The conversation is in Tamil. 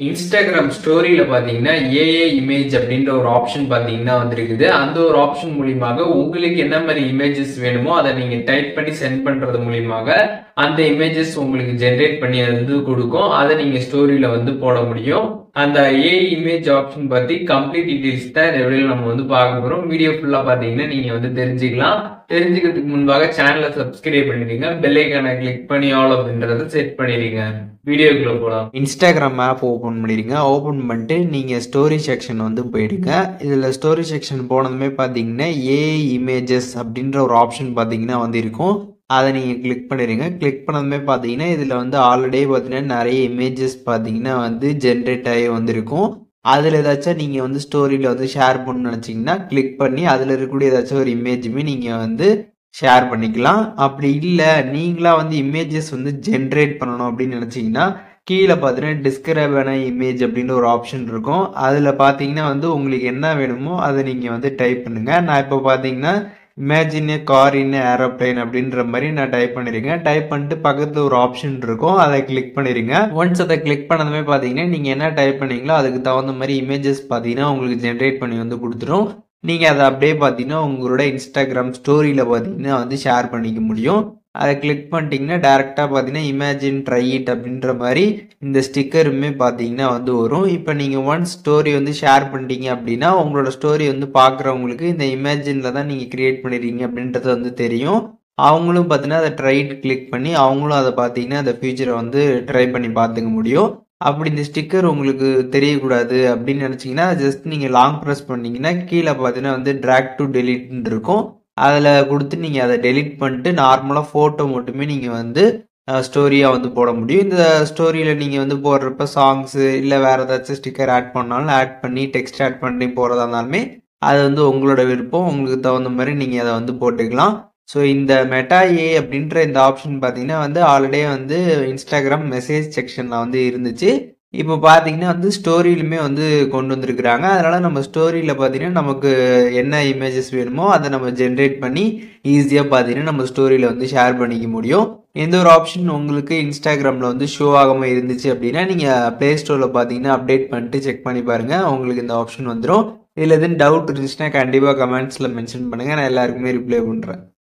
இன்ஸ்டாகிராம் ஸ்டோரியில பார்த்தீங்கன்னா, ஏஐ இமேஜ் அப்படின்ற ஒரு ஆப்ஷன் பார்த்தீங்கன்னா வந்திருக்குது. அந்த ஒரு ஆப்ஷன் மூலியமாக உங்களுக்கு என்ன மாரி இமேஜஸ் வேணுமோ, அத நீங்க டைப் பண்ணி சென்ட் பண்றது மூலியமாக, அந்த இமேஜஸ் உங்களுக்கு ஜெனரேட் பண்ணி அது வந்து குடுக்கும். அத நீங்க ஸ்டோரியில வந்து போட முடியும். அந்த ஏஐ இமேஜ் ஆப்ஷன் பத்தி கம்ப்ளீட் டீடைல்ஸ் தான் இந்த வீடியோல நம்ம வந்து பார்க்க போறோம். வீடியோ ஃபுல்லா பார்த்தீங்கன்னா, நீங்க வந்து தெரிஞ்சுக்கலாம். தெரிஞ்சுக்கிறதுக்கு முன்பாக சேனலை சப்ஸ்கிரைப் பண்ணிடுங்க. பெல் ஐகானை கிளிக் பண்ணி ஆல் அப்படின்றத செட் பண்ணிடுங்க. வீடியோக்குள்ள போலாம். இன்ஸ்டாகிராம் ஆப் ஓப்பன் பண்ணிடுங்க. ஓப்பன் பண்ணிட்டு நீங்கள் ஸ்டோரி செக்ஷன் வந்து போயிடுங்க. இதில் ஸ்டோரி செக்ஷன் போனதுமே பார்த்தீங்கன்னா ஏஐ இமேஜஸ் அப்படின்ற ஒரு ஆப்ஷன் பார்த்தீங்கன்னா வந்து இருக்கும். அதை நீங்கள் கிளிக் பண்ணிடுங்க. கிளிக் பண்ணதுமே பார்த்தீங்கன்னா இதில் வந்து ஆல்ரெடி பார்த்தீங்கன்னா நிறைய இமேஜஸ் பார்த்தீங்கன்னா வந்து ஜென்ரேட் ஆகி வந்திருக்கும். அதில் ஏதாச்சும் நீங்கள் வந்து ஸ்டோரியில் வந்து ஷேர் பண்ணணும்னு நினச்சிங்கன்னா கிளிக் பண்ணி அதில் இருக்கக்கூடிய ஏதாச்சும் ஒரு இமேஜுமே நீங்கள் வந்து ஷேர் பண்ணிக்கலாம். அப்படி இல்லை நீங்களா வந்து இமேஜஸ் வந்து ஜென்ரேட் பண்ணணும் அப்படின்னு நினச்சிங்கன்னா கீழே பார்த்தீங்கன்னா டிஸ்கிரைபான இமேஜ் அப்படின்னு ஒரு ஆப்ஷன் இருக்கும். அதில் பார்த்தீங்கன்னா வந்து உங்களுக்கு என்ன வேணுமோ அதை நீங்கள் வந்து டைப் பண்ணுங்கள். நான் இப்போ பார்த்தீங்கன்னா imagine A car in aeroplane அப்படின்ற மாதிரி நான் டைப் பண்ணிருக்கேன். டைப் பண்ணிட்டு பக்கத்தில் ஒரு ஆப்ஷன் இருக்கும், அதை கிளிக் பண்ணிடுங்க. ஒன்ஸ் அதை கிளிக் பண்ணதுமே பார்த்தீங்கன்னா நீங்கள் என்ன டைப் பண்ணீங்களோ அதுக்கு தகுந்த மாதிரி இமேஜஸ் பார்த்தீங்கன்னா உங்களுக்கு ஜென்ரேட் பண்ணி வந்து கொடுத்துரும். நீங்கள் அதை அப்படியே பார்த்தீங்கன்னா உங்களோட இன்ஸ்டாகிராம் ஸ்டோரியில் பார்த்தீங்கன்னா வந்து ஷேர் பண்ணிக்க முடியும். அதை கிளிக் பண்ணிட்டீங்கன்னா டேரெக்டாக பார்த்தீங்கன்னா இமேஜின் ட்ரை இட் அப்படின்ற மாதிரி இந்த ஸ்டிக்கருமே பார்த்தீங்கன்னா வந்து வரும். இப்போ நீங்கள் ஒன் ஸ்டோரி வந்து ஷேர் பண்ணிட்டீங்க அப்படின்னா உங்களோட ஸ்டோரி வந்து பார்க்குறவங்களுக்கு இந்த இமேஜினில் தான் நீங்கள் க்ரியேட் பண்ணிடுறீங்க அப்படின்றது வந்து தெரியும். அவங்களும் பார்த்தீங்கன்னா அதை ட்ரை இட் கிளிக் பண்ணி அவங்களும் அதை பார்த்தீங்கன்னா அந்த ஃபியூச்சரை வந்து ட்ரை பண்ணி பார்த்துக்க முடியும். அப்படி இந்த ஸ்டிக்கர் உங்களுக்கு தெரியக்கூடாது அப்படின்னு நினச்சிங்கன்னா ஜஸ்ட் நீங்கள் லாங் ப்ரெஸ் பண்ணிங்கன்னா கீழே பார்த்தீங்கன்னா வந்து ட்ராக் டு டெலிட்னு இருக்கும். அதில் கொடுத்து நீங்கள் அதை டெலிட் பண்ணிட்டு நார்மலாக ஃபோட்டோ மட்டுமே நீங்கள் வந்து ஸ்டோரியாக வந்து போட முடியும். இந்த ஸ்டோரியில் நீங்கள் வந்து போடுறப்ப சாங்ஸு இல்லை வேறு ஏதாச்சும் ஸ்டிக்கர் ஆட் பண்ணாலும் ஆட் பண்ணி டெக்ஸ்ட் ஆட் பண்ணி போகிறதா இருந்தாலுமே அது வந்து உங்களோட விருப்பம். உங்களுக்கு தகுந்த மாதிரி நீங்கள் அதை வந்து போட்டுக்கலாம். ஸோ இந்த மெட்டா ஏ அப்படின்ற இந்த ஆப்ஷன் பார்த்தீங்கன்னா வந்து ஆல்ரெடியே வந்து இன்ஸ்டாகிராம் மெசேஜ் செக்ஷனில் வந்து இருந்துச்சு. இப்போ பார்த்தீங்கன்னா வந்து ஸ்டோரியிலுமே வந்து கொண்டு வந்திருக்கிறாங்க. அதனால் நம்ம ஸ்டோரியில் பார்த்தீங்கன்னா நமக்கு என்ன இமேஜஸ் வேணுமோ அதை நம்ம ஜென்ரேட் பண்ணி ஈஸியாக பார்த்தீங்கன்னா நம்ம ஸ்டோரியில் வந்து ஷேர் பண்ணிக்க முடியும். எந்த ஒரு ஆப்ஷன் உங்களுக்கு இன்ஸ்டாகிராமில் வந்து ஷோ ஆகாமல் இருந்துச்சு அப்படின்னா நீங்கள் ப்ளே ஸ்டோரில் பார்த்தீங்கன்னா அப்டேட் பண்ணிட்டு செக் பண்ணி பாருங்கள், உங்களுக்கு இந்த ஆப்ஷன் வந்துடும். இதில் எதுவும் டவுட் இருந்துச்சுன்னா கண்டிப்பாக கமெண்ட்ஸில் மென்ஷன் பண்ணுங்கள், நான் எல்லாருக்குமே ரிப்ளை பண்ணுறேன்.